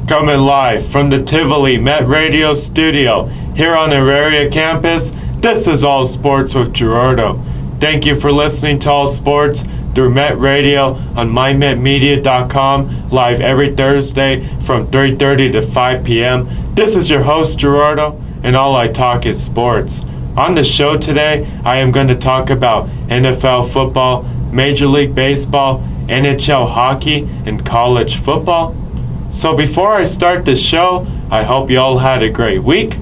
Coming live from the Tivoli Met Radio studio here on Auraria campus, this is All Sports with Gerardo. Thank you for listening to All Sports through Met Radio on mymetmedia.com, live every Thursday from 3:30 to 5 p.m. This is your host, Gerardo, and all I talk is sports. On the show today, I am going to talk about NFL football, Major League Baseball, NHL hockey, and college football. So before I start the show, I hope you all had a great week.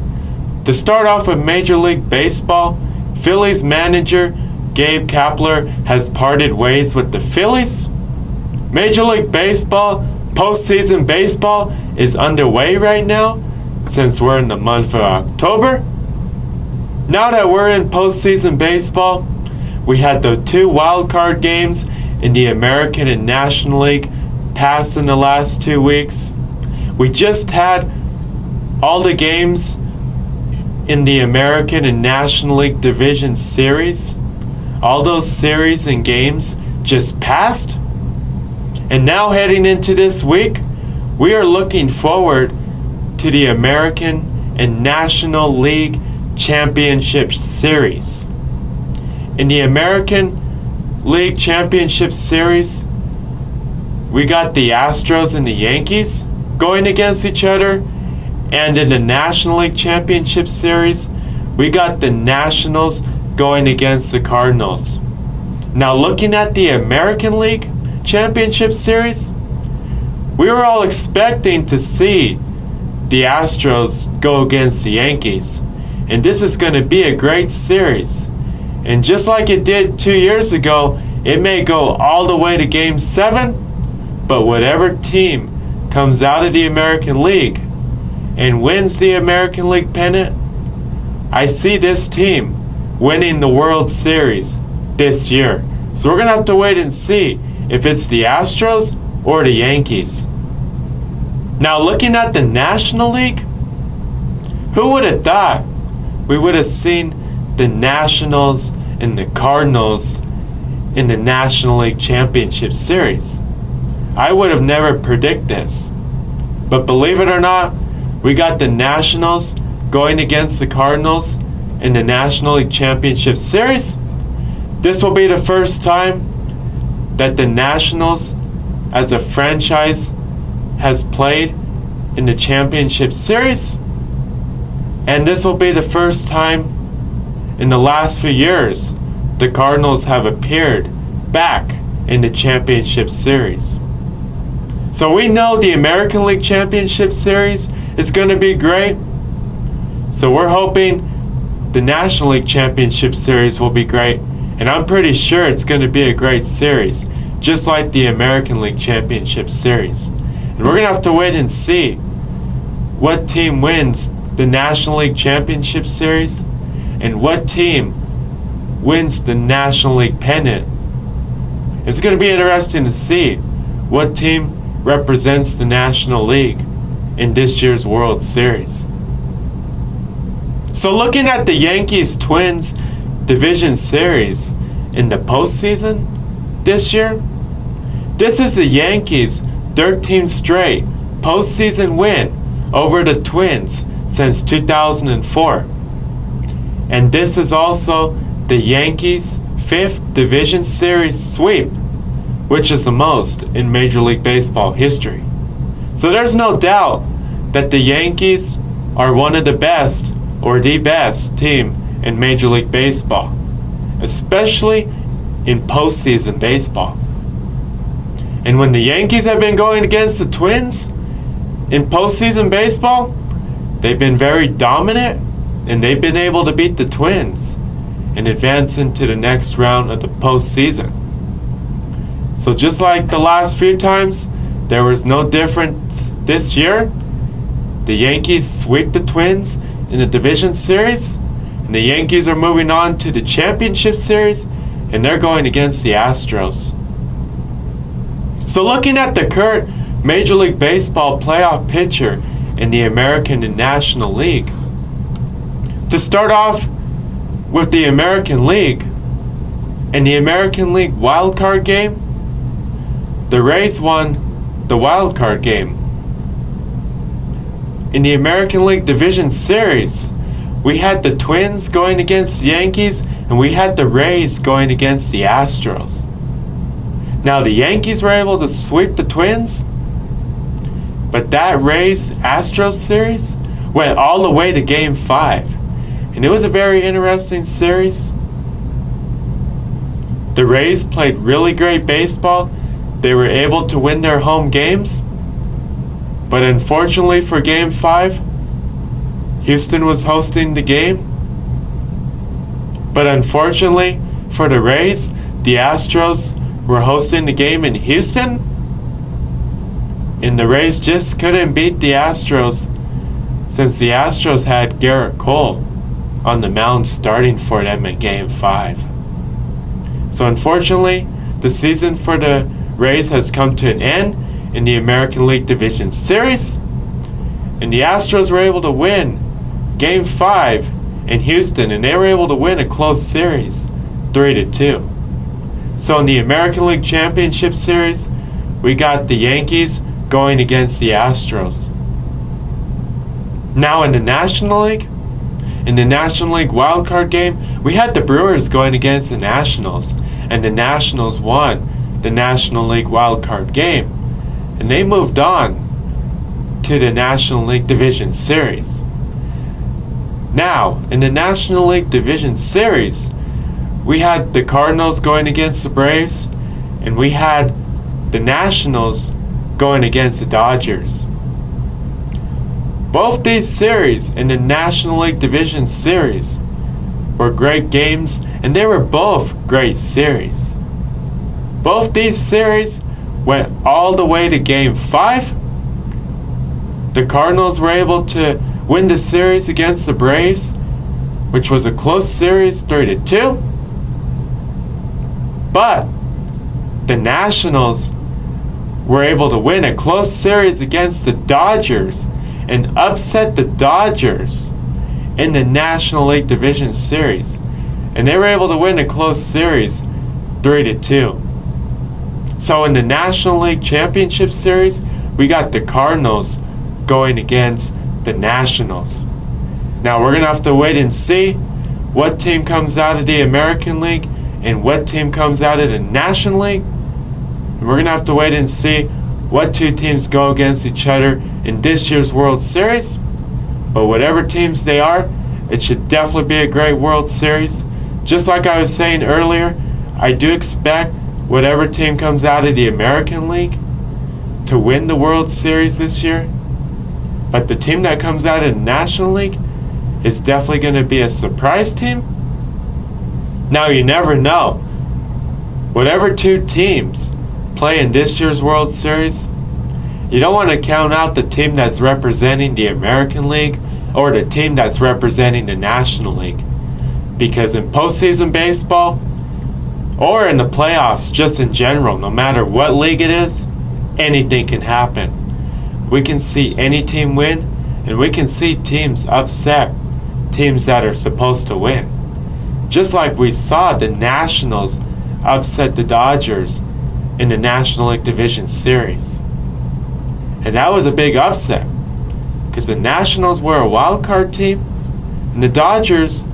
To start off with Major League Baseball, Phillies manager Gabe Kapler has parted ways with the Phillies. Major League Baseball, postseason baseball is underway right now since we're in the month of October. Now that we're in postseason baseball, we had the two wild card games in the American and National League pass in the last 2 weeks. We just had all the games in the American and National League Division Series. All those series and games just passed. And now heading into this week, we are looking forward to the American and National League Championship Series. In the American League Championship Series, we got the Astros and the Yankees going against each other. And in the National League Championship Series, we got the Nationals going against the Cardinals. Now looking at the American League Championship Series, we were all expecting to see the Astros go against the Yankees. And this is going to be a great series. And just like it did 2 years ago, it may go all the way to Game 7, but whatever team comes out of the American League and wins the American League pennant, I see this team winning the World Series this year. So we're going to have to wait and see if it's the Astros or the Yankees. Now looking at the National League, who would have thought we would have seen the Nationals and the Cardinals in the National League Championship Series? I would have never predicted this. But believe it or not, we got the Nationals going against the Cardinals in the National League Championship Series. This will be the first time that the Nationals as a franchise has played in the Championship Series. And this will be the first time in the last few years the Cardinals have appeared back in the Championship Series. So we know the American League Championship Series is going to be great. So we're hoping the National League Championship Series will be great. And I'm pretty sure it's going to be a great series, just like the American League Championship Series. And we're going to have to wait and see what team wins the National League Championship Series and what team wins the National League pennant. It's going to be interesting to see what team represents the National League in this year's World Series. So looking at the Yankees-Twins Division Series in the postseason this year, this is the Yankees' 13th straight postseason win over the Twins since 2004. And this is also the Yankees' 5th Division Series sweep, which is the most in Major League Baseball history. So there's no doubt that the Yankees are one of the best or the best team in Major League Baseball, especially in postseason baseball. And when the Yankees have been going against the Twins in postseason baseball, they've been very dominant and they've been able to beat the Twins and advance into the next round of the postseason. So just like the last few times, there was no difference this year. The Yankees sweep the Twins in the Division Series, and the Yankees are moving on to the Championship Series, and they're going against the Astros. So looking at the current Major League Baseball playoff picture in the American and National League, to start off with the American League, in the American League wild card game, the Rays won the wild card game. in the American League Division Series, we had the Twins going against the Yankees, and we had the Rays going against the Astros. Now, the Yankees were able to sweep the Twins, but that Rays-Astros series went all the way to Game 5. And it was a very interesting series. The Rays played really great baseball. They were able to win their home games. But unfortunately for Game 5, Houston was hosting the game. But unfortunately for the Rays, the Astros were hosting the game in Houston. And the Rays just couldn't beat the Astros since the Astros had Gerrit Cole on the mound starting for them in Game 5. So unfortunately, the season for the Rays has come to an end in the American League Division Series. And the Astros were able to win Game 5 in Houston, and they were able to win a close series, 3-2. So in the American League Championship Series, we got the Yankees going against the Astros. Now in the National League, in the National League wildcard game, we had the Brewers going against the Nationals, and the Nationals won the National League wildcard game, and they moved on to the National League Division Series. Now, in the National League Division Series, we had the Cardinals going against the Braves, and we had the Nationals going against the Dodgers. Both these series in the National League Division Series were great games, and they were both great series. Both these series went all the way to Game 5. The Cardinals were able to win the series against the Braves, which was a close series, 3-2. But the Nationals were able to win a close series against the Dodgers and upset the Dodgers in the National League Division Series. And they were able to win a close series, 3-2. So in the National League Championship Series, we got the Cardinals going against the Nationals. Now we're going to have to wait and see what team comes out of the American League and what team comes out of the National League. And we're going to have to wait and see what two teams go against each other in this year's World Series. But whatever teams they are, it should definitely be a great World Series. Just like I was saying earlier, I do expect whatever team comes out of the American League to win the World Series this year. But the team that comes out of the National League is definitely going to be a surprise team. Now you never know. Whatever two teams play in this year's World Series, you don't want to count out the team that's representing the American League or the team that's representing the National League. Because in postseason baseball, or in the playoffs just in general, no matter what league it is, anything can happen. We can see any team win, and we can see teams upset teams that are supposed to win. Just like we saw the Nationals upset the Dodgers in the National League Division Series. And that was a big upset, because the Nationals were a wild card team, and the Dodgers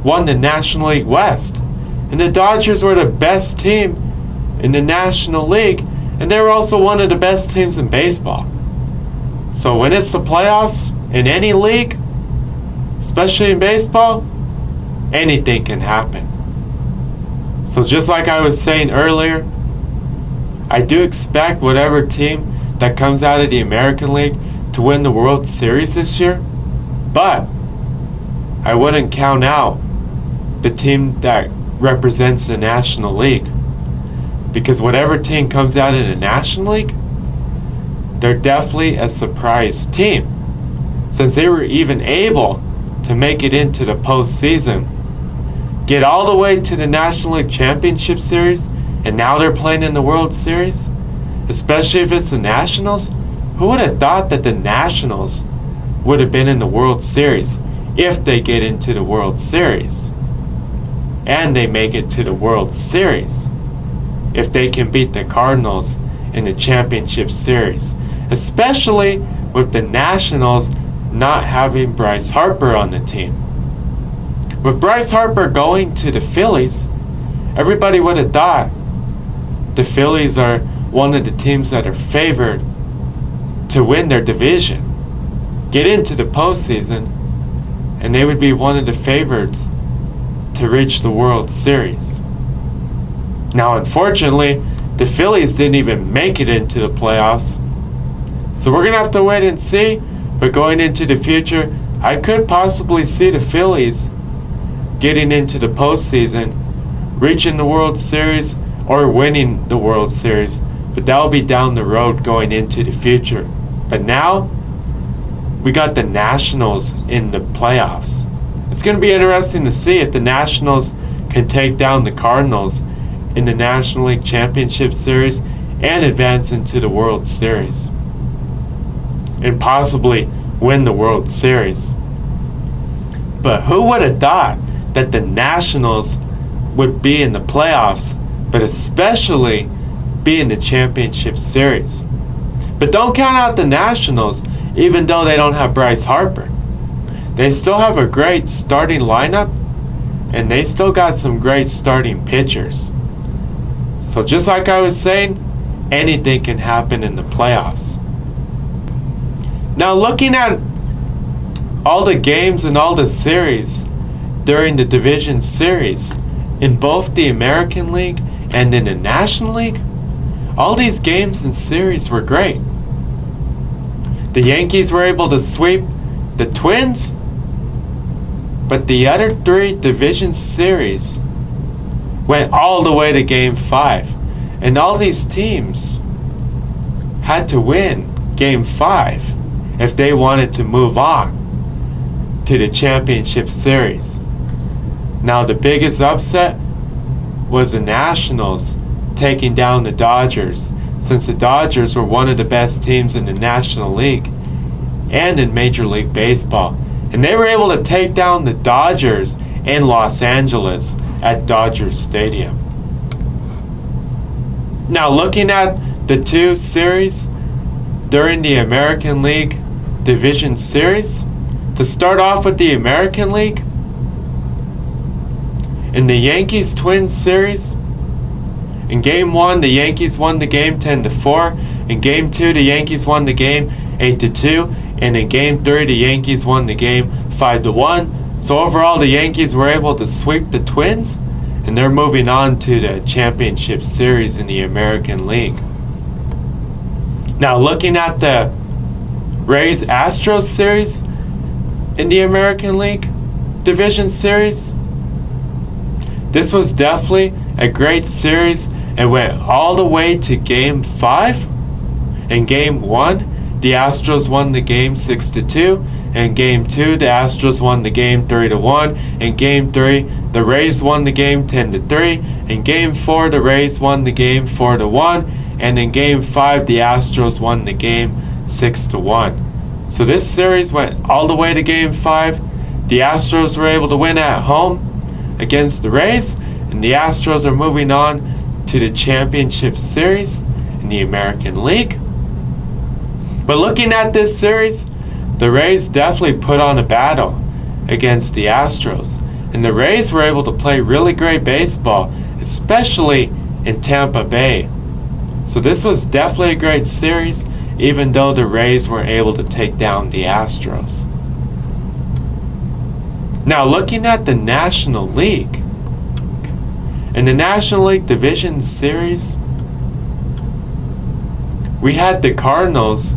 won the National League West. And the Dodgers were the best team in the National League, and they were also one of the best teams in baseball. So when it's the playoffs in any league, especially in baseball, anything can happen. So just like I was saying earlier, I do expect whatever team that comes out of the American League to win the World Series this year, but I wouldn't count out the team that represents the National League, because whatever team comes out of the National League, they're definitely a surprise team, since they were even able to make it into the postseason, get all the way to the National League Championship Series, and now they're playing in the World Series. Especially if it's the Nationals. Who would have thought that the Nationals would have been in the World Series if they get into the World Series? And they make it to the World Series if they can beat the Cardinals in the Championship Series. Especially with the Nationals not having Bryce Harper on the team. With Bryce Harper going to the Phillies, everybody would have thought the Phillies are one of the teams that are favored to win their division, get into the postseason, and they would be one of the favorites to reach the World Series. Now, unfortunately, the Phillies didn't even make it into the playoffs. So we're going to have to wait and see. But going into the future, I could possibly see the Phillies getting into the postseason, reaching the World Series, or winning the World Series. But that will be down the road going into the future. But now, we got the Nationals in the playoffs. It's going to be interesting to see if the Nationals can take down the Cardinals in the National League Championship Series and advance into the World Series and possibly win the World Series. But who would have thought that the Nationals would be in the playoffs, but especially be in the Championship Series? But don't count out the Nationals, even though they don't have Bryce Harper. They still have a great starting lineup, and they still got some great starting pitchers. So just like I was saying, anything can happen in the playoffs. Now, looking at all the games and all the series during the division series in both the American League and in the National League, all these games and series were great. The Yankees were able to sweep the Twins, but the other three division series went all the way to Game 5. And all these teams had to win Game 5 if they wanted to move on to the Championship Series. Now, the biggest upset was the Nationals taking down the Dodgers, since the Dodgers were one of the best teams in the National League and in Major League Baseball. And they were able to take down the Dodgers in Los Angeles at Dodger Stadium. Now, looking at the two series during the American League Division Series, to start off with the American League, in the Yankees-Twins series, in Game 1, the Yankees won the game 10-4. In Game 2, the Yankees won the game 8-2. And in Game 3, the Yankees won the game 5-1. So overall, the Yankees were able to sweep the Twins, and they're moving on to the Championship Series in the American League. Now, looking at the Rays-Astros series in the American League Division Series, this was definitely a great series. It went all the way to Game 5. In Game 1, the Astros won the game 6-2. In Game 2, the Astros won the game 3-1. In Game 3, the Rays won the game 10-3. In Game 4, the Rays won the game 4-1. And in Game 5, the Astros won the game 6-1. So this series went all the way to Game 5. The Astros were able to win at home against the Rays, and the Astros are moving on to the Championship Series in the American League. But looking at this series, the Rays definitely put on a battle against the Astros, and the Rays were able to play really great baseball, especially in Tampa Bay. So this was definitely a great series, even though the Rays weren't able to take down the Astros. Now, looking at the National League, in the National League Division Series, we had the Cardinals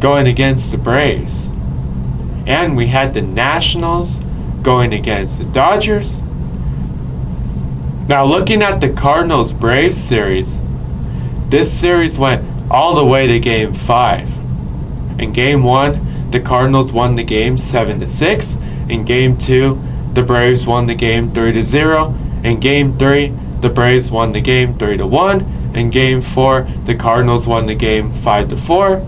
going against the Braves, and we had the Nationals going against the Dodgers. Now, looking at the Cardinals-Braves series, this series went all the way to Game 5. In Game 1, the Cardinals won the game 7-6. In Game 2, the Braves won the game 3-0. In Game 3, the Braves won the game 3-1. In Game 4, the Cardinals won the game 5-4.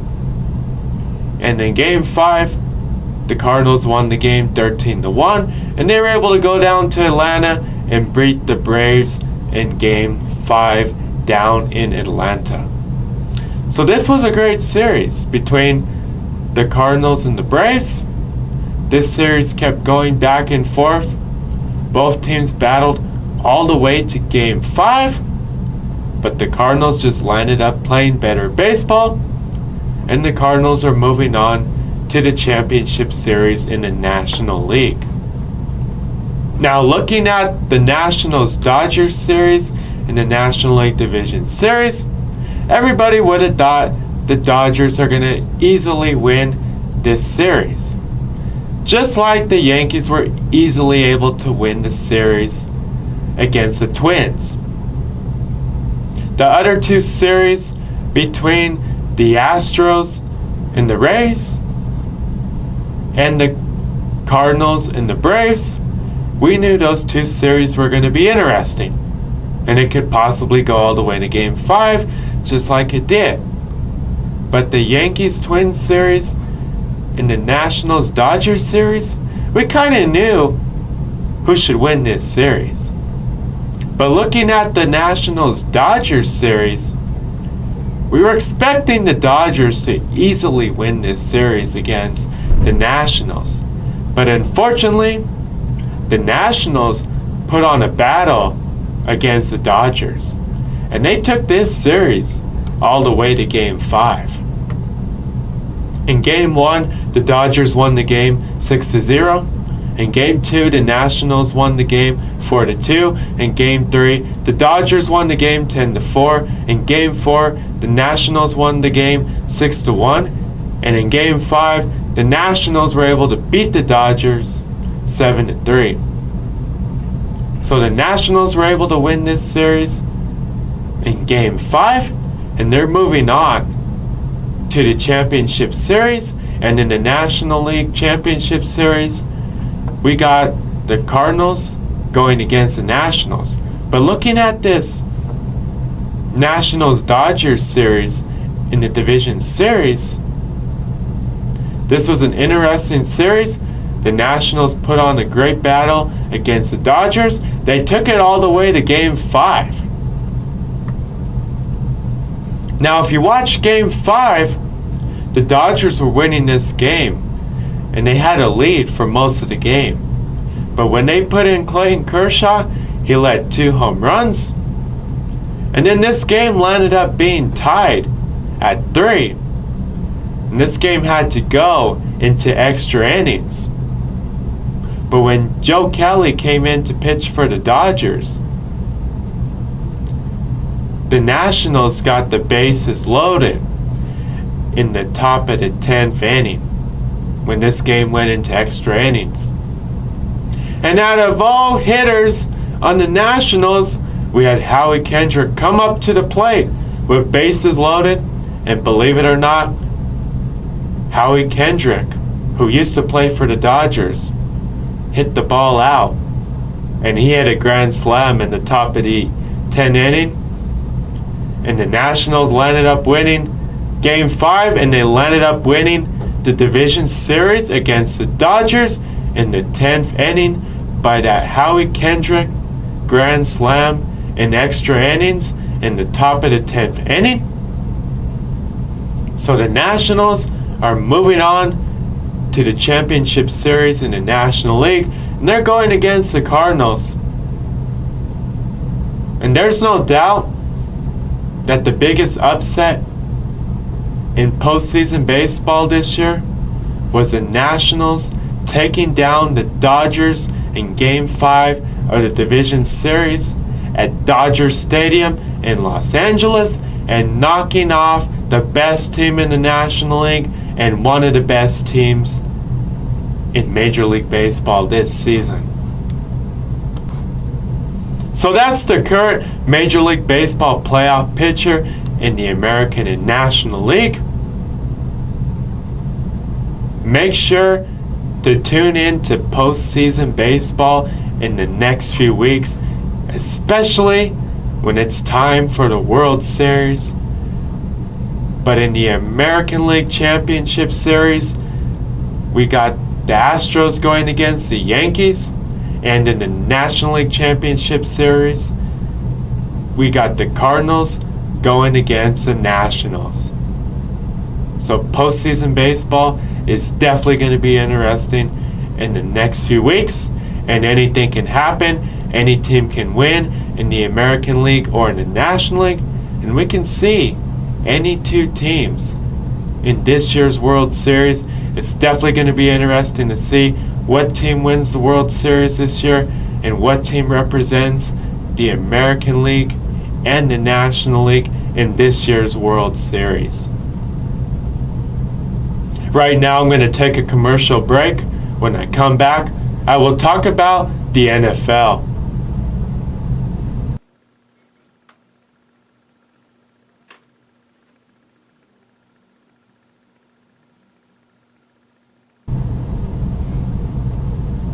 And in Game 5, the Cardinals won the game 13-1. And they were able to go down to Atlanta and beat the Braves in Game 5 down in Atlanta. So this was a great series between the Cardinals and the Braves. This series kept going back and forth. Both teams battled all the way to Game 5, but the Cardinals just landed up playing better baseball, and the Cardinals are moving on to the championship series in the National League. Now, looking at the Nationals-Dodgers series in the National League Division Series, everybody would have thought the Dodgers are going to easily win this series. Just like the Yankees were easily able to win the series against the Twins. The other two series between the Astros and the Rays and the Cardinals and the Braves, we knew those two series were going to be interesting. And it could possibly go all the way to Game 5, just like it did. But the Yankees-Twins series and the Nationals-Dodgers series, we kind of knew who should win this series. But looking at the Nationals-Dodgers series, we were expecting the Dodgers to easily win this series against the Nationals. But unfortunately, the Nationals put on a battle against the Dodgers. And they took this series all the way to Game 5. In Game 1, the Dodgers won the game 6-0. In Game 2, the Nationals won the game 4-2. In Game 3, the Dodgers won the game 10-4. In Game 4, the Nationals won the game 6-1. And in Game 5, the Nationals were able to beat the Dodgers 7-3. So the Nationals were able to win this series in Game 5, and they're moving on to the Championship Series. And in the National League Championship Series, we got the Cardinals going against the Nationals. But looking at this Nationals-Dodgers series in the Division Series, this was an interesting series. The Nationals put on a great battle against the Dodgers. They took it all the way to Game 5. Now, if you watch Game 5, the Dodgers were winning this game, and they had a lead for most of the game. But when they put in Clayton Kershaw, he led 2 home runs. And then this game landed up being tied at 3. And this game had to go into extra innings. But when Joe Kelly came in to pitch for the Dodgers, the Nationals got the bases loaded in the top of the 10th inning when this game went into extra innings. And out of all hitters on the Nationals, we had Howie Kendrick come up to the plate with bases loaded. And believe it or not, Howie Kendrick, who used to play for the Dodgers, hit the ball out. And he had a grand slam in the top of the 10th inning. And the Nationals landed up winning Game 5, and they landed up winning the Division Series against the Dodgers in the 10th inning by that Howie Kendrick grand slam in extra innings in the top of the 10th inning. So the Nationals are moving on to the Championship Series in the National League, and they're going against the Cardinals. And there's no doubt that the biggest upset in postseason baseball this year was the Nationals taking down the Dodgers in Game 5 of the Division Series at Dodger Stadium in Los Angeles and knocking off the best team in the National League and one of the best teams in Major League Baseball this season. So that's the current Major League Baseball playoff picture in the American and National League. Make sure to tune in to postseason baseball in the next few weeks, especially when it's time for the World Series. But in the American League Championship Series, we got the Astros going against the Yankees. And in the National League Championship Series, we got the Cardinals going against the Nationals. So postseason baseball is definitely going to be interesting in the next few weeks, and anything can happen. Any team can win in the American League or in the National League, and we can see any two teams in this year's World Series. It's definitely going to be interesting to see what team wins the World Series this year and what team represents the American League and the National League in this year's World Series. Right now, I'm going to take a commercial break. When I come back, I will talk about the NFL.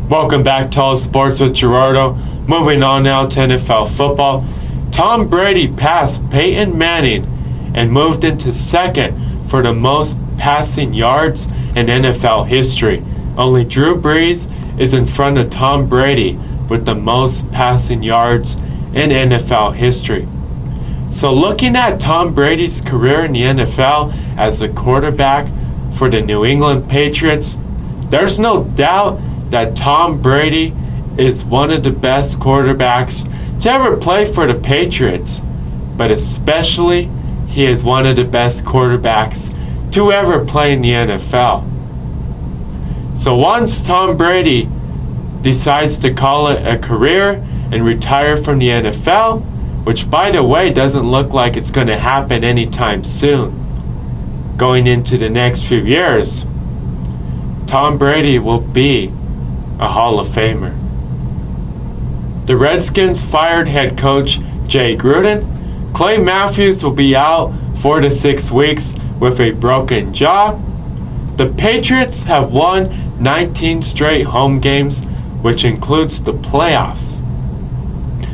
Welcome back to All Sports with Gerardo. Moving on now to NFL football. Tom Brady passed Peyton Manning and moved into second for the most passing yards in NFL history. Only Drew Brees is in front of Tom Brady with the most passing yards in NFL history. So looking at Tom Brady's career in the NFL as a quarterback for the New England Patriots, there's no doubt that Tom Brady is one of the best quarterbacks to ever play for the Patriots, but especially he is one of the best quarterbacks to ever play in the NFL. So once Tom Brady decides to call it a career and retire from the NFL, which by the way doesn't look like it's going to happen anytime soon, going into the next few years, Tom Brady will be a Hall of Famer. The Redskins fired head coach Jay Gruden. Clay Matthews will be out 4 to 6 weeks with a broken jaw. The Patriots have won 19 straight home games, which includes the playoffs.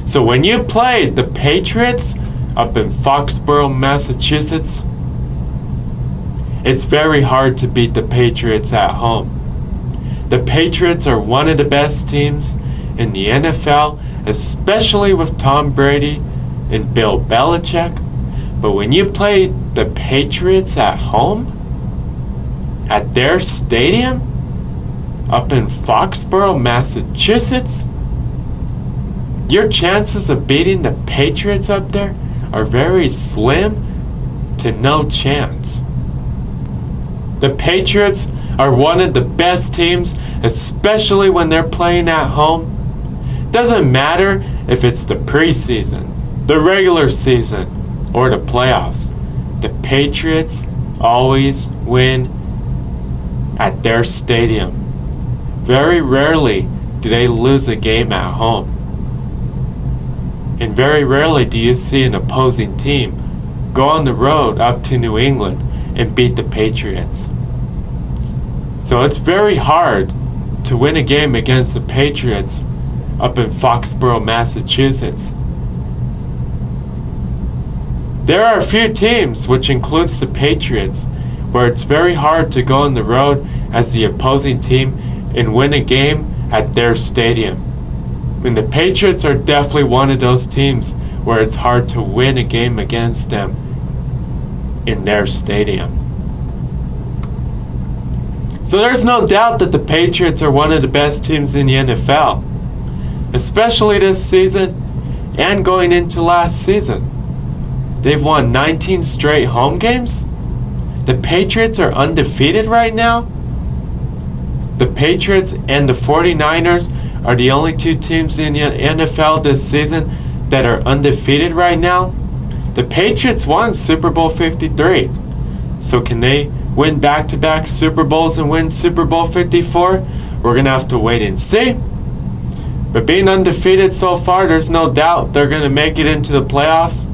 So when you play the Patriots up in Foxborough, Massachusetts, it's very hard to beat the Patriots at home. The Patriots are one of the best teams in the NFL, especially with Tom Brady and Bill Belichick. But when you play the Patriots at home, at their stadium, up in Foxborough, Massachusetts, your chances of beating the Patriots up there are very slim to no chance. The Patriots are one of the best teams, especially when they're playing at home. Doesn't matter if it's the preseason, the regular season, or the playoffs. The Patriots always win at their stadium. Very rarely do they lose a game at home. And very rarely do you see an opposing team go on the road up to New England and beat the Patriots. So it's very hard to win a game against the Patriots up in Foxborough, Massachusetts. There are a few teams, which includes the Patriots, where it's very hard to go on the road as the opposing team and win a game at their stadium. And the Patriots are definitely one of those teams where it's hard to win a game against them in their stadium. So there's no doubt that the Patriots are one of the best teams in the NFL, especially this season and going into last season. They've won 19 straight home games. The Patriots are undefeated right now. The Patriots and the 49ers are the only two teams in the NFL this season that are undefeated right now. The Patriots won Super Bowl 53. So can they win back-to-back Super Bowls and win Super Bowl 54? We're going to have to wait and see. But being undefeated so far, there's no doubt they're going to make it into the playoffs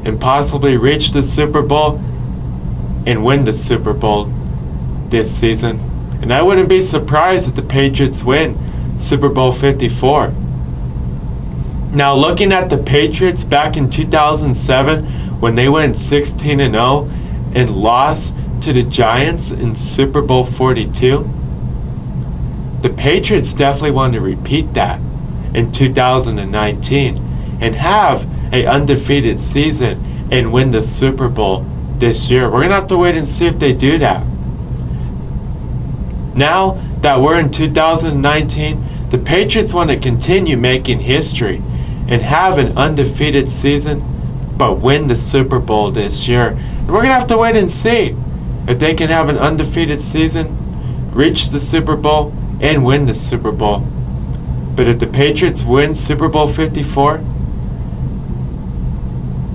and possibly reach the Super Bowl and win the Super Bowl this season. And I wouldn't be surprised if the Patriots win Super Bowl 54. Now, looking at the Patriots back in 2007 when they went 16-0 and lost to the Giants in Super Bowl 42, the Patriots definitely want to repeat that in 2019 and have an undefeated season and win the Super Bowl this year. We're going to have to wait and see if they do that. Now that we're in 2019, the Patriots want to continue making history and have an undefeated season, but win the Super Bowl this year. And we're going to have to wait and see if they can have an undefeated season, reach the Super Bowl, and win the Super Bowl. But if the Patriots win Super Bowl 54,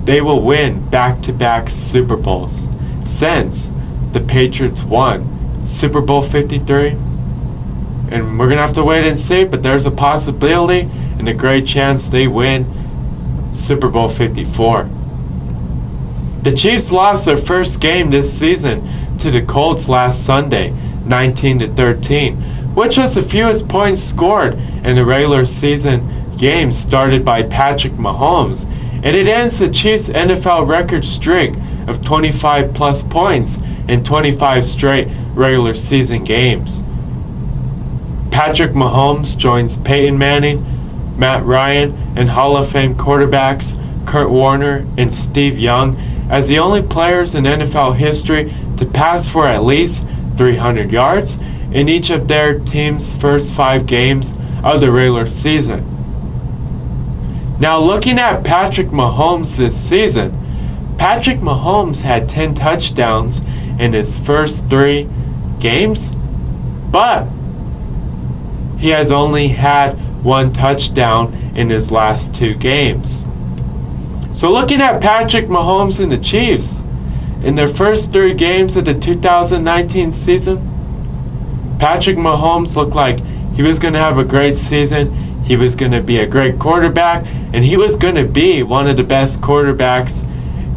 they will win back-to-back Super Bowls since the Patriots won Super Bowl 53. And we're going to have to wait and see, but there's a possibility and a great chance they win Super Bowl 54. The Chiefs lost their first game this season to the Colts last Sunday, 19-13, which was the fewest points scored in the regular season game started by Patrick Mahomes, and it ends the Chiefs' NFL record streak of 25-plus points in 25 straight regular season games. Patrick Mahomes joins Peyton Manning, Matt Ryan, and Hall of Fame quarterbacks Kurt Warner and Steve Young as the only players in NFL history to pass for at least 300 yards in each of their team's first 5 games of the regular season. Now, looking at Patrick Mahomes this season, Patrick Mahomes had 10 touchdowns in his first 3 games, but he has only had 1 touchdown in his last 2 games. So looking at Patrick Mahomes and the Chiefs, in their first 3 games of the 2019 season, Patrick Mahomes looked like he was going to have a great season, he was going to be a great quarterback, and he was going to be one of the best quarterbacks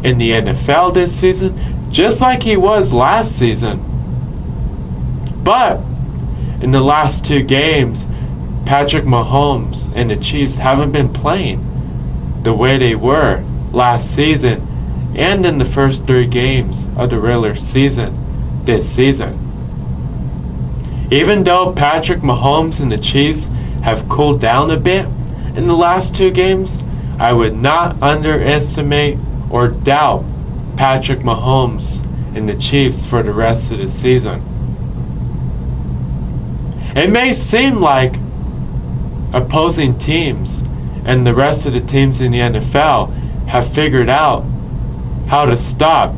in the NFL this season, just like he was last season. But in the last 2 games, Patrick Mahomes and the Chiefs haven't been playing the way they were last season and in the first 3 games of the regular season this season. Even though Patrick Mahomes and the Chiefs have cooled down a bit in the last 2 games, I would not underestimate or doubt Patrick Mahomes and the Chiefs for the rest of the season. It may seem like opposing teams and the rest of the teams in the NFL have figured out how to stop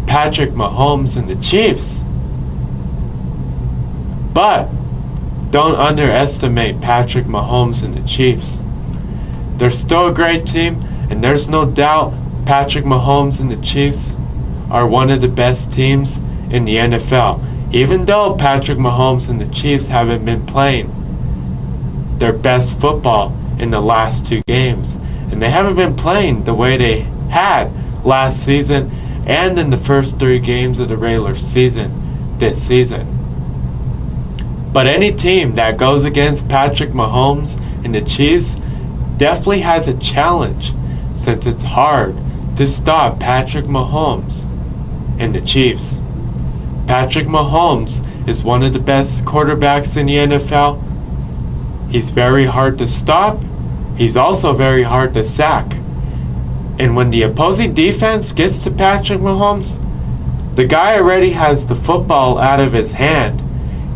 Patrick Mahomes and the Chiefs. But don't underestimate Patrick Mahomes and the Chiefs. They're still a great team, and there's no doubt Patrick Mahomes and the Chiefs are one of the best teams in the NFL. Even though Patrick Mahomes and the Chiefs haven't been playing their best football in the last 2 games, and they haven't been playing the way they had last season and in the first 3 games of the regular season this season. But any team that goes against Patrick Mahomes and the Chiefs definitely has a challenge, since it's hard to stop Patrick Mahomes and the Chiefs. Patrick Mahomes is one of the best quarterbacks in the NFL. He's very hard to stop. He's also very hard to sack. And when the opposing defense gets to Patrick Mahomes, the guy already has the football out of his hand.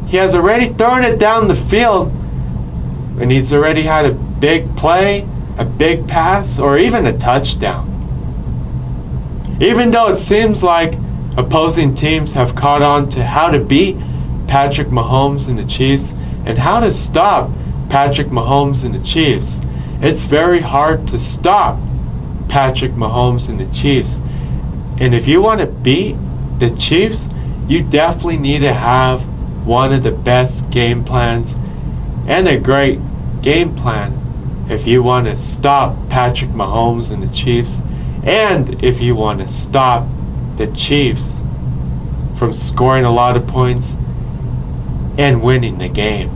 He has already thrown it down the field, and he's already had a big play, a big pass, or even a touchdown. Even though it seems like opposing teams have caught on to how to beat Patrick Mahomes and the Chiefs and how to stop Patrick Mahomes and the Chiefs, it's very hard to stop Patrick Mahomes and the Chiefs. And if you want to beat the Chiefs, you definitely need to have one of the best game plans and a great game plan if you want to stop Patrick Mahomes and the Chiefs, and if you want to stop the Chiefs from scoring a lot of points and winning the game.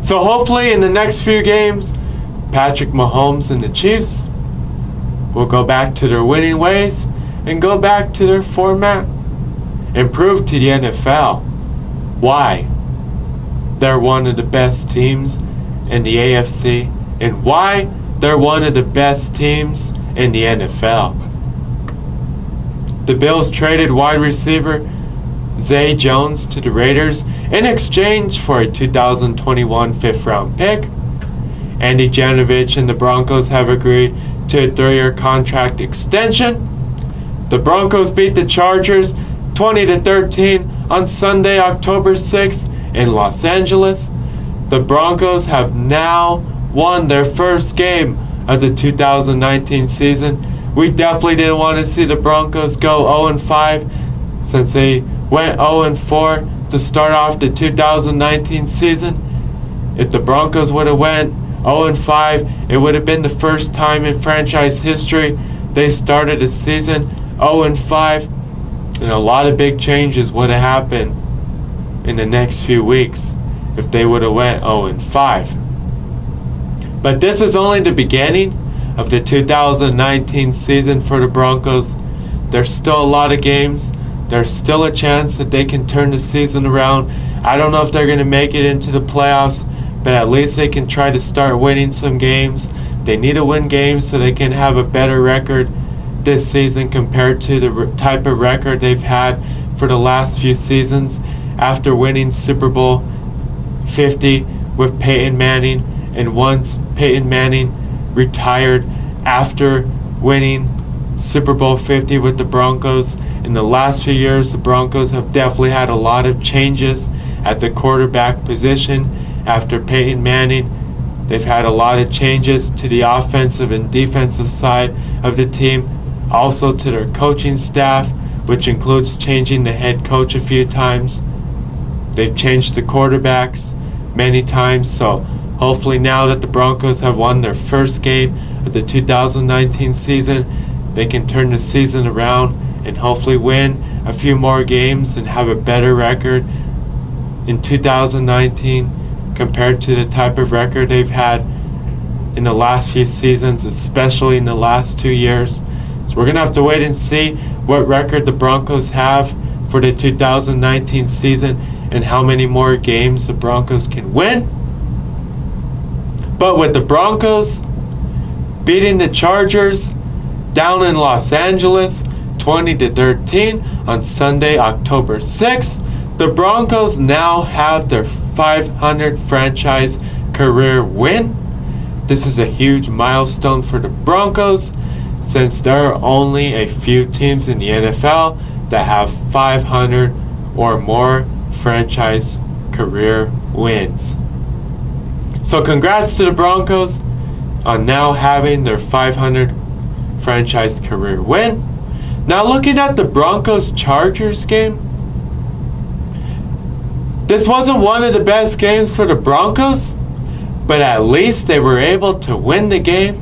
So hopefully in the next few games, Patrick Mahomes and the Chiefs will go back to their winning ways and go back to their format and prove to the NFL why they're one of the best teams in the AFC and why they're one of the best teams in the NFL. The Bills traded wide receiver Zay Jones to the Raiders in exchange for a 2021 fifth-round pick. Andy Janovich and the Broncos have agreed to a 3-year contract extension. The Broncos beat the Chargers 20-13 on Sunday, October 6th in Los Angeles. The Broncos have now won their first game of the 2019 season. We definitely didn't want to see the Broncos go 0-5 since they went 0-4 to start off the 2019 season. If the Broncos would have went 0-5, it would have been the first time in franchise history they started a season 0-5, and a lot of big changes would have happened in the next few weeks if they would have went 0-5. But this is only the beginning of the 2019 season for the Broncos. There's still a lot of games. There's still a chance that they can turn the season around. I don't know if they're going to make it into the playoffs, but at least they can try to start winning some games. They need to win games so they can have a better record this season compared to the type of record they've had for the last few seasons after winning Super Bowl 50 with Peyton Manning, and once Peyton Manning retired after winning Super Bowl 50 with the Broncos. In the last few years, the Broncos have definitely had a lot of changes at the quarterback position after Peyton Manning. They've had a lot of changes to the offensive and defensive side of the team, also to their coaching staff, which includes changing the head coach a few times. They've changed the quarterbacks many times, so hopefully now that the Broncos have won their first game of the 2019 season, they can turn the season around and hopefully win a few more games and have a better record in 2019 compared to the type of record they've had in the last few seasons, especially in the last 2 years. So we're going to have to wait and see what record the Broncos have for the 2019 season and how many more games the Broncos can win. But with the Broncos beating the Chargers down in Los Angeles 20-13 on Sunday, October 6th, the Broncos now have their 500 franchise career win. This is a huge milestone for the Broncos, since there are only a few teams in the NFL that have 500 or more franchise career wins. So congrats to the Broncos on now having their 500 franchise career win. Now looking at the Broncos-Chargers game, this wasn't one of the best games for the Broncos, but at least they were able to win the game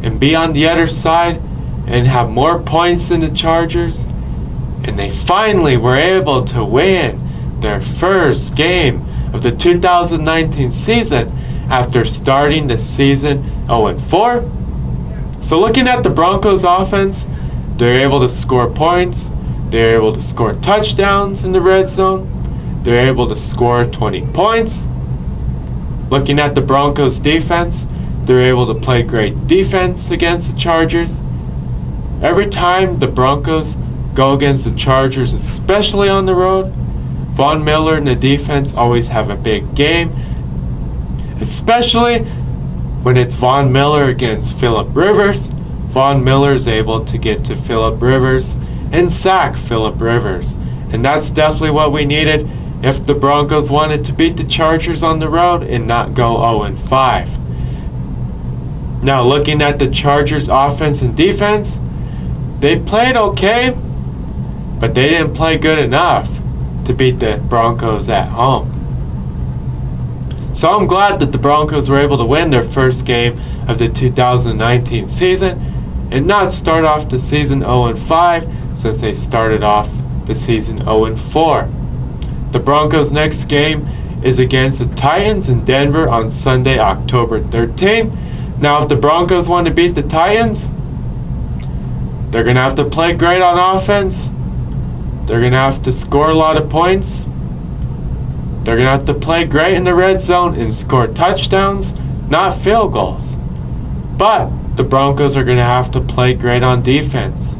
and be on the other side and have more points than the Chargers. And they finally were able to win their first game of the 2019 season after starting the season 0-4. So looking at the Broncos offense, they're able to score points, they're able to score touchdowns in the red zone, they're able to score 20 points. Looking at the Broncos defense, they're able to play great defense against the Chargers. Every time the Broncos go against the Chargers, especially on the road, Von Miller and the defense always have a big game, especially when it's Von Miller against Phillip Rivers. Von Miller is able to get to Phillip Rivers and sack Phillip Rivers. And that's definitely what we needed if the Broncos wanted to beat the Chargers on the road and not go 0-5. Now looking at the Chargers offense and defense, they played okay, but they didn't play good enough to beat the Broncos at home. So I'm glad that the Broncos were able to win their first game of the 2019 season and not start off the season 0-5 since they started off the season 0-4. The Broncos' next game is against the Titans in Denver on Sunday, October 13th. Now if the Broncos want to beat the Titans, they're going to have to play great on offense. They're going to have to score a lot of points. They're going to have to play great in the red zone and score touchdowns, not field goals. But the Broncos are going to have to play great on defense.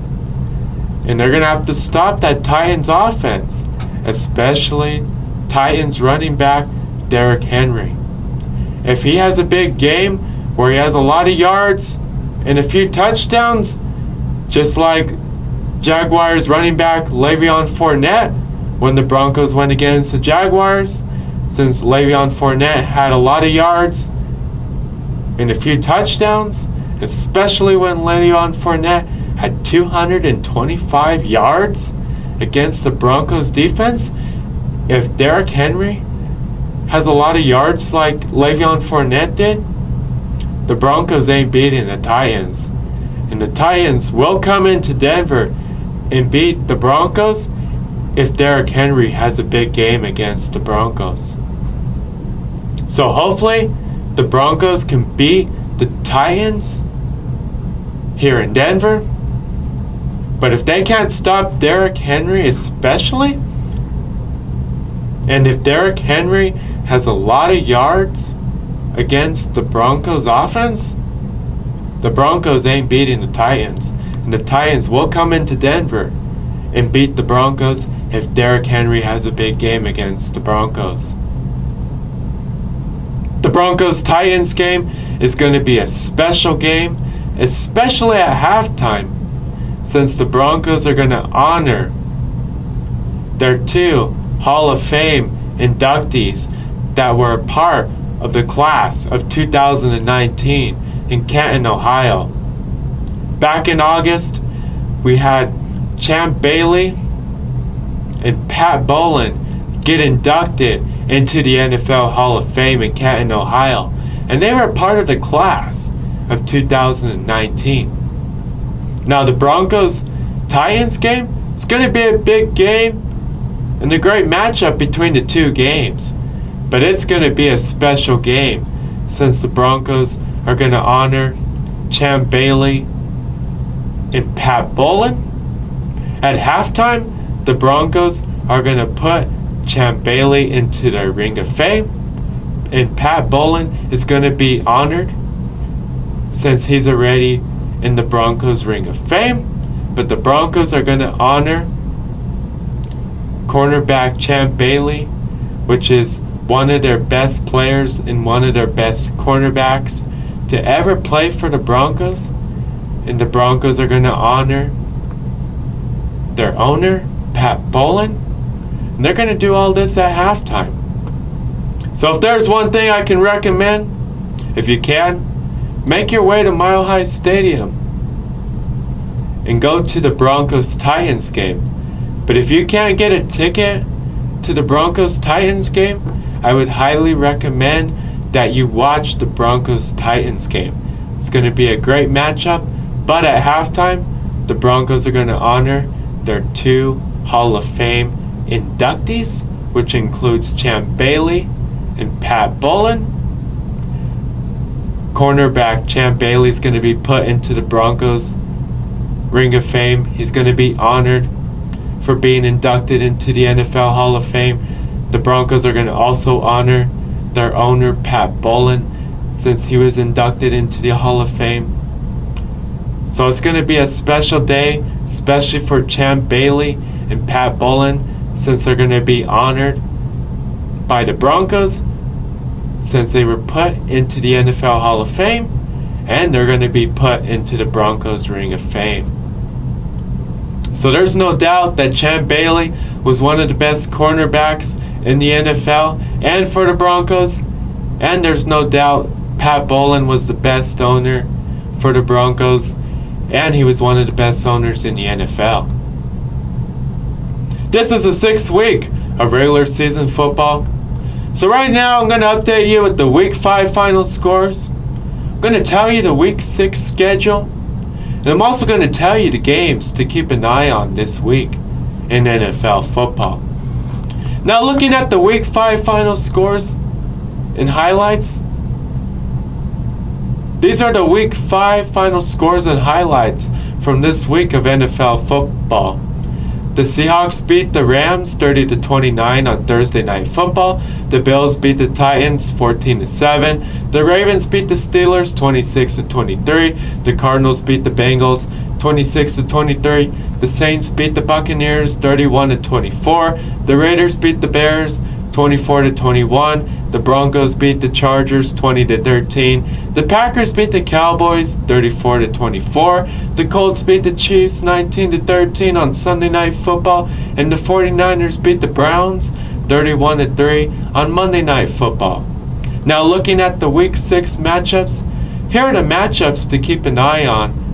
And they're going to have to stop that Titans offense, especially Titans running back Derrick Henry. If he has a big game where he has a lot of yards and a few touchdowns, just like Jaguars running back Le'Veon Fournette when the Broncos went against the Jaguars, since Le'Veon Fournette had a lot of yards and a few touchdowns, especially when Le'Veon Fournette had 225 yards against the Broncos defense. If Derrick Henry has a lot of yards like Le'Veon Fournette did, the Broncos ain't beating the Titans. And the Titans will come into Denver and beat the Broncos if Derrick Henry has a big game against the Broncos. So hopefully the Broncos can beat the Titans here in Denver. But if they can't stop Derrick Henry especially, and if Derrick Henry has a lot of yards against the Broncos offense, the Broncos ain't beating the Titans. And the Titans will come into Denver and beat the Broncos if Derrick Henry has a big game against the Broncos. The Broncos-Titans game is going to be a special game, especially at halftime, since the Broncos are going to honor their 2 Hall of Fame inductees that were a part of the class of 2019 in Canton, Ohio. Back in August, we had Champ Bailey and Pat Bowlen get inducted into the NFL Hall of Fame in Canton, Ohio, and they were part of the class of 2019. Now the Broncos-Titans game, it's going to be a big game and a great matchup between the 2 games. But it's going to be a special game since the Broncos are going to honor Champ Bailey and Pat Bowlen. At halftime, the Broncos are going to put Champ Bailey into their Ring of Fame, and Pat Bowlen is going to be honored since he's already in the Broncos Ring of Fame. But the Broncos are going to honor cornerback Champ Bailey, which is one of their best players and one of their best cornerbacks to ever play for the Broncos. And the Broncos are going to honor their owner, Pat Bowlen. And they're going to do all this at halftime. So if there's one thing I can recommend, if you can, make your way to Mile High Stadium and go to the Broncos-Titans game. But if you can't get a ticket to the Broncos-Titans game, I would highly recommend that you watch the Broncos-Titans game. It's going to be a great matchup, but at halftime, the Broncos are going to honor their 2 Hall of Fame inductees, which includes Champ Bailey and Pat Bowlen. Cornerback Champ Bailey is going to be put into the Broncos Ring of Fame. He's going to be honored for being inducted into the NFL Hall of Fame. The Broncos are going to also honor their owner, Pat Bowlen, since he was inducted into the Hall of Fame. So it's going to be a special day, especially for Champ Bailey and Pat Bowlen, since they're going to be honored by the Broncos, since they were put into the NFL Hall of Fame, and they're going to be put into the Broncos Ring of Fame. So there's no doubt that Champ Bailey was one of the best cornerbacks in the NFL and for the Broncos. And there's no doubt Pat Bowlen was the best owner for the Broncos, and he was one of the best owners in the NFL. This is the 6th week of regular season football. So right now I'm going to update you with the Week 5 final scores. I'm going to tell you the Week 6 schedule. And I'm also going to tell you the games to keep an eye on this week in NFL football. Now looking at the Week 5 final scores and highlights, these are the Week 5 final scores and highlights from this week of NFL football. The Seahawks beat the Rams 30-29 on Thursday Night Football. The Bills beat the Titans 14-7. The Ravens beat the Steelers 26-23. The Cardinals beat the Bengals 26-23. The Saints beat the Buccaneers 31-24. The Raiders beat the Bears 24-21. The Broncos beat the Chargers 20-13. The Packers beat the Cowboys 34-24. The Colts beat the Chiefs 19-13 on Sunday Night Football, and the 49ers beat the Browns 31-3 on Monday Night Football. Now looking at the Week 6 matchups, here are the matchups to keep an eye on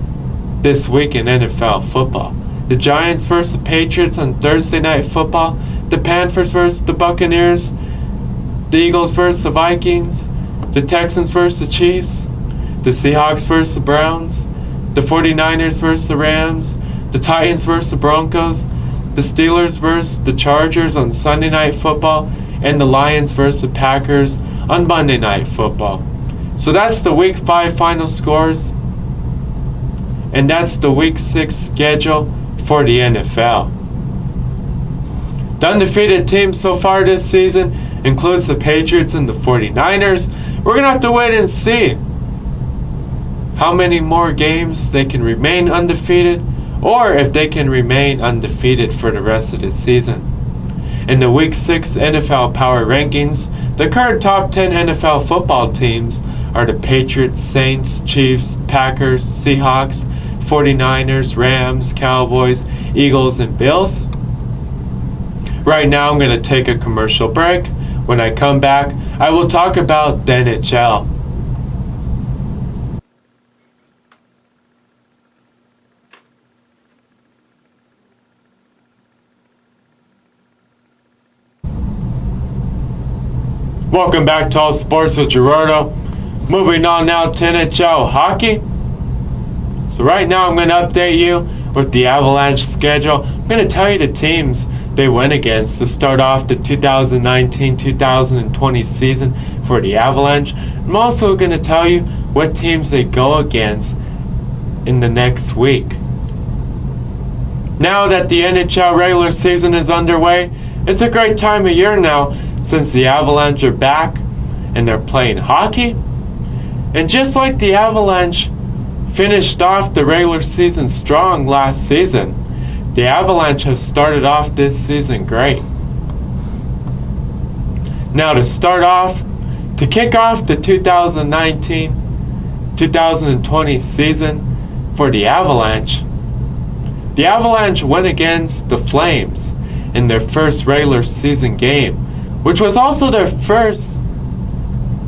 this week in NFL football. The Giants versus the Patriots on Thursday Night Football. The Panthers versus the Buccaneers. The Eagles versus the Vikings. The Texans versus the Chiefs. The Seahawks versus the Browns. The 49ers versus the Rams. The Titans versus the Broncos. The Steelers versus the Chargers on Sunday Night Football. And the Lions versus the Packers on Monday Night Football. So that's the Week 5 final scores. And that's the Week 6 schedule for the NFL. The undefeated team so far this season includes the Patriots and the 49ers. We're going to have to wait and see how many more games they can remain undefeated, or if they can remain undefeated for the rest of the season. In the Week 6 NFL Power Rankings, the current top 10 NFL football teams are the Patriots, Saints, Chiefs, Packers, Seahawks, 49ers, Rams, Cowboys, Eagles, and Bills. Right now I'm going to take a commercial break. When I come back, I will talk about the NHL. Welcome back to All Sports with Gerardo. Moving on now to NHL hockey. So right now I'm going to update you with the Avalanche schedule. I'm going to tell you the teams they went against to start off the 2019-2020 season for the Avalanche. I'm also going to tell you what teams they go against in the next week. Now that the NHL regular season is underway, it's a great time of year now since the Avalanche are back and they're playing hockey. And just like the Avalanche finished off the regular season strong last season, the Avalanche have started off this season great. Now to kick off the 2019-2020 season for the Avalanche went against the Flames in their first regular season game, which was also their first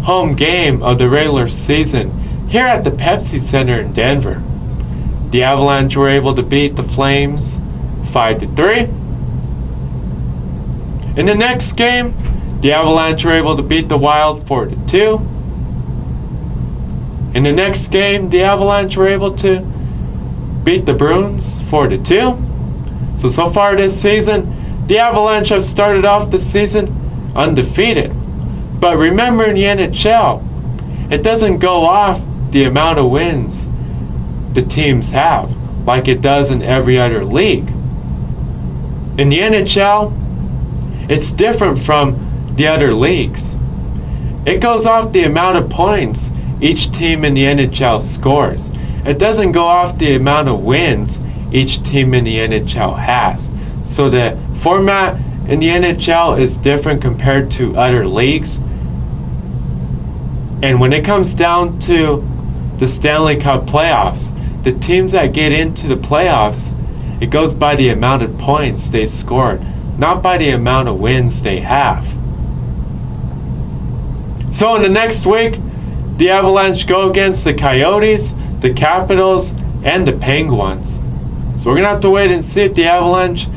home game of the regular season here at the Pepsi Center in Denver. The Avalanche were able to beat the Flames 5-3. In the next game, the Avalanche were able to beat the Wild 4-2. In the next game, the Avalanche were able to beat the Bruins 4-2. So far this season, the Avalanche have started off the season undefeated. But remember, in the NHL, it doesn't go off the amount of wins the teams have like it does in every other league. In the NHL, it's different from the other leagues. It goes off the amount of points each team in the NHL scores. It doesn't go off the amount of wins each team in the NHL has. So the format in the NHL is different compared to other leagues. And when it comes down to the Stanley Cup playoffs, the teams that get into the playoffs, it goes by the amount of points they scored, not by the amount of wins they have. So in the next week, the Avalanche go against the Coyotes, the Capitals, and the Penguins. So we're going to have to wait and see if the Avalanche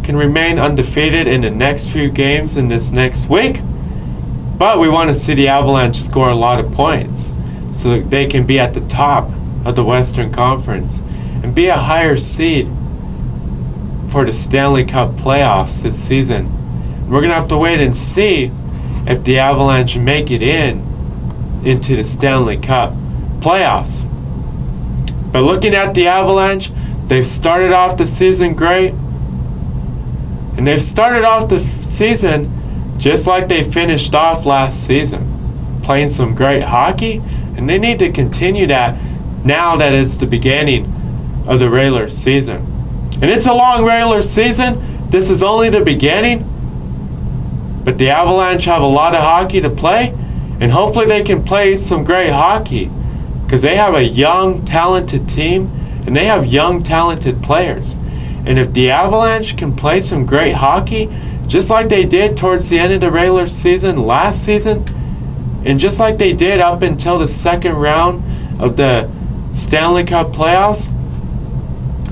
can remain undefeated in the next few games in this next week. But we want to see the Avalanche score a lot of points so that they can be at the top of the Western Conference and be a higher seed for the Stanley Cup playoffs this season. We're going to have to wait and see if the Avalanche make it into the Stanley Cup playoffs. But looking at the Avalanche, they've started off the season great. And they've started off the season just like they finished off last season, playing some great hockey, and they need to continue that now that it's the beginning of the regular season. And it's a long regular season. This is only the beginning. But the Avalanche have a lot of hockey to play, and hopefully they can play some great hockey, because they have a young, talented team, and they have young, talented players. And if the Avalanche can play some great hockey, just like they did towards the end of the regular season last season, and just like they did up until the second round of the Stanley Cup playoffs,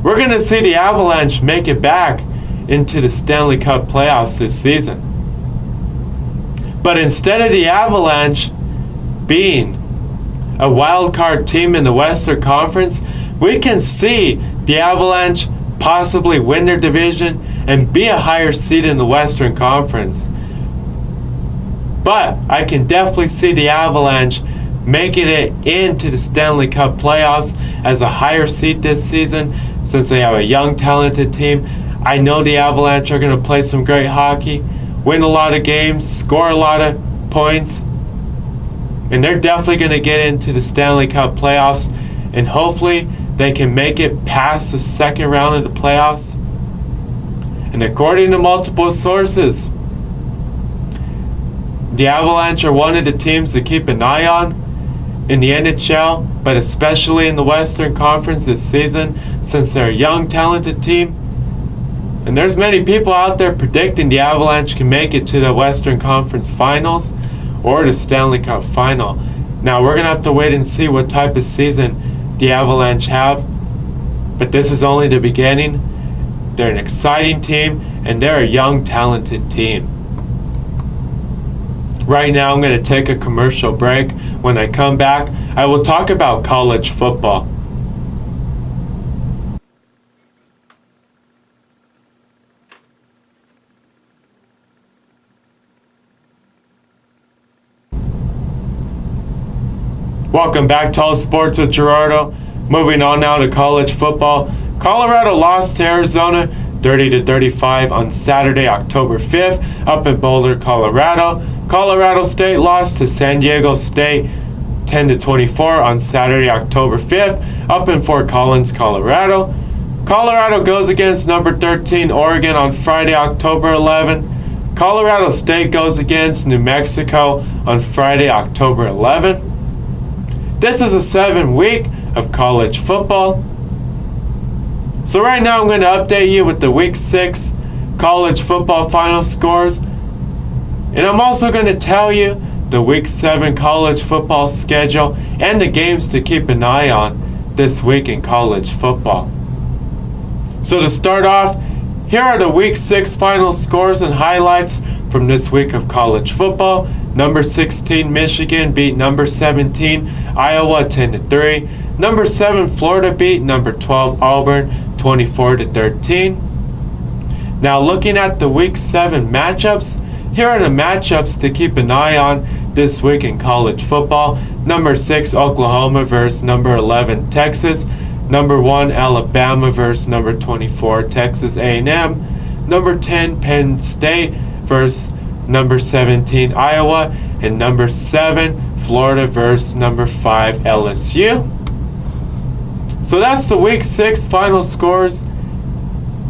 we're going to see the Avalanche make it back into the Stanley Cup playoffs this season. But instead of the Avalanche being a wild card team in the Western Conference, we can see the Avalanche possibly win their division and be a higher seed in the Western Conference. But I can definitely see the Avalanche making it into the Stanley Cup playoffs as a higher seed this season, since they have a young, talented team. I know the Avalanche are going to play some great hockey, win a lot of games, score a lot of points, and they're definitely going to get into the Stanley Cup playoffs, and hopefully they can make it past the second round of the playoffs. And according to multiple sources, the Avalanche are one of the teams to keep an eye on in the NHL, but especially in the Western Conference this season, since they're a young, talented team. And there's many people out there predicting the Avalanche can make it to the Western Conference Finals or the Stanley Cup Final. Now, we're going to have to wait and see what type of season the Avalanche have. But this is only the beginning. They're an exciting team, and they're a young, talented team. Right now, I'm going to take a commercial break. When I come back, I will talk about college football. Welcome back to All Sports with Gerardo. Moving on now to college football. Colorado lost to Arizona 30-35 on Saturday, October 5th, up in Boulder, Colorado. Colorado State lost to San Diego State 10-24 on Saturday, October 5th, up in Fort Collins, Colorado. Colorado goes against number 13 Oregon on Friday, October 11. Colorado State goes against New Mexico on Friday, October 11. This is a 7-week of college football. So right now I'm going to update you with the Week 6 college football final scores. And I'm also going to tell you the Week 7 college football schedule and the games to keep an eye on this week in college football. So to start off, here are the Week 6 final scores and highlights from this week of college football. Number 16 Michigan beat number 17 Iowa 10-3. Number 7 Florida beat number 12 Auburn 24-13. Now looking at the Week 7 matchups, here are the matchups to keep an eye on this week in college football. Number 6 Oklahoma versus number 11 Texas. Number 1 Alabama versus number 24 Texas A&M. Number 10 Penn State versus number 17 Iowa, and number 7 Florida versus number 5 LSU. So that's the Week 6 final scores,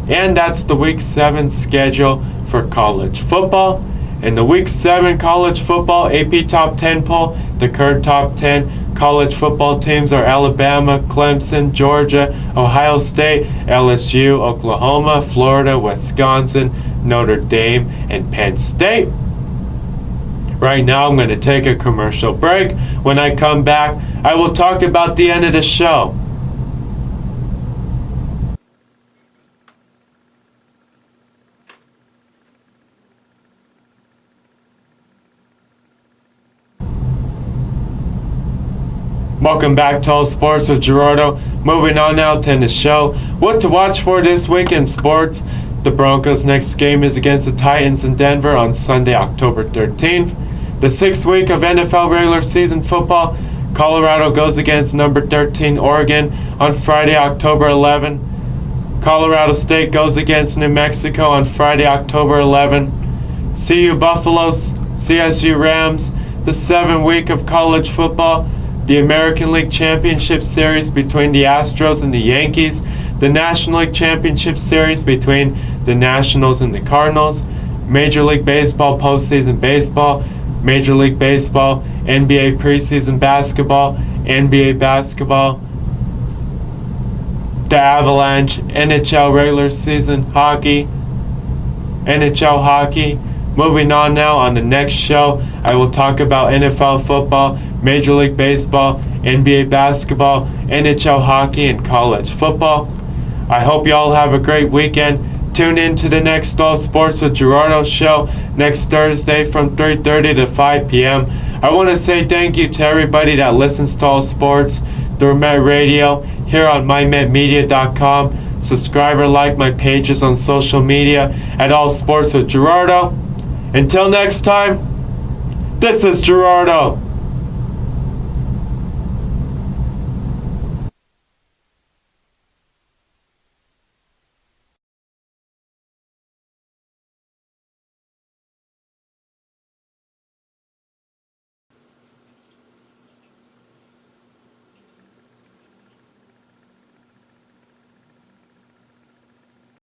and that's the Week 7 schedule for college football. In the Week 7 college football AP Top 10 poll, the current top 10 college football teams are Alabama, Clemson, Georgia, Ohio State, LSU, Oklahoma, Florida, Wisconsin, Notre Dame, and Penn State. Right now I'm going to take a commercial break. When I come back, I will talk about the end of the show. Welcome back to All Sports with Gerardo. Moving on now to the show. What to watch for this week in sports. The Broncos' next game is against the Titans in Denver on Sunday, October 13th. The 6th week of NFL regular season football, Colorado goes against number 13 Oregon on Friday, October 11. Colorado State goes against New Mexico on Friday, October 11. CU Buffaloes, CSU Rams. The 7th week of college football, the American League Championship Series between the Astros and the Yankees, the National League Championship Series between the Nationals and the Cardinals, Major League Baseball postseason baseball, Major League Baseball, NBA preseason basketball, NBA basketball, the Avalanche, NHL regular season hockey, NHL hockey. Moving on now, on the next show, I will talk about NFL football, Major League Baseball, NBA basketball, NHL hockey, and college football. I hope you all have a great weekend. Tune in to the next All Sports with Gerardo show next Thursday from 3:30 to 5 p.m. I want to say thank you to everybody that listens to All Sports through Met Radio here on mymetmedia.com. Subscribe or like my pages on social media at All Sports with Gerardo. Until next time, this is Gerardo.